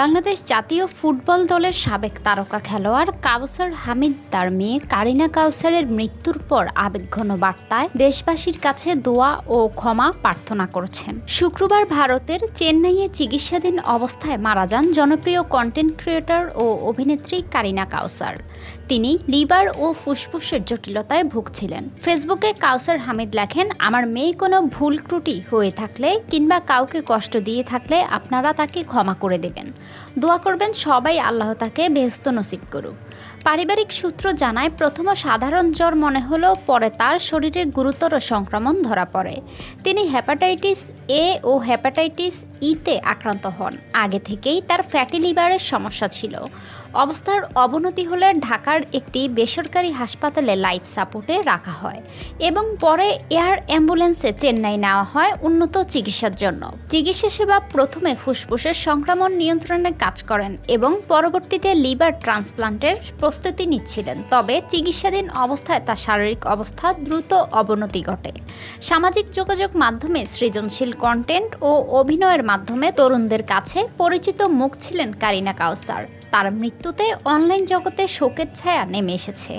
বাংলাদেশ জাতীয় ফুটবল দলের সাবেক তারকা খেলোয়াড় কাউসার হামিদ তার মেয়ে কারিনা কাউসারের মৃত্যুর পর আবেগঘন বার্তায় দেশবাসীর কাছে দোয়া ও ক্ষমা প্রার্থনা করেছেন। শুক্রবার ভারতের চেন্নাইয়ে চিকিৎসাধীন অবস্থায় মারা যান জনপ্রিয় কন্টেন্ট ক্রিয়েটর ও অভিনেত্রী কারিনা কাউসার। তিনি লিভার ও ফুসফুসের জটিলতায় ভুগছিলেন। ফেসবুকে কাউসার হামিদ লেখেন, আমার মেয়ে কোনো ভুল ত্রুটি হয়ে থাকলে কিংবা কাউকে কষ্ট দিয়ে থাকলে আপনারা তাকে ক্ষমা করে দেবেন। দোয়া করবেন সবাই আল্লাহ তাকে বেহেশত নসিব করুক। পারিবারিক সূত্র জানায়, প্রথমে সাধারণ জ্বর মনে হলেও পরে তার শরীরে গুরুতর সংক্রমণ ধরা পড়ে। তিনি হেপাটাইটিস এ ও হেপাটাইটিস ইতে আক্রান্ত হন। আগে থেকেই তার ফ্যাটি লিভারের সমস্যা ছিল। অবস্থার অবনতি হলে ঢাকার একটি বেসরকারি হাসপাতালে লাইফ সাপোর্টে রাখা হয় এবং পরে এয়ার অ্যাম্বুলেন্সে চেন্নাই নেওয়া হয় উন্নত চিকিৎসার জন্য। চিকিৎসা সেবা প্রথমে ফুসফুসের সংক্রমণ নিয়ন্ত্রণে কাজ করেন এবং পরবর্তীতে লিভার ট্রান্সপ্লান্টের প্রস্তুতি নিচ্ছিলেন। তবে চিকিৎসাধীন অবস্থায় তার শারীরিক অবস্থা দ্রুত অবনতি ঘটে। সামাজিক যোগাযোগ মাধ্যমে সৃজনশীল কন্টেন্ট ও অভিনয়ের মাধ্যমে তরুণদের কাছে পরিচিত মুখ ছিলেন কারিনা কাউসার। তার মৃত্যুতে অনলাইন জগতে শোকের ছায়া নেমে এসেছে।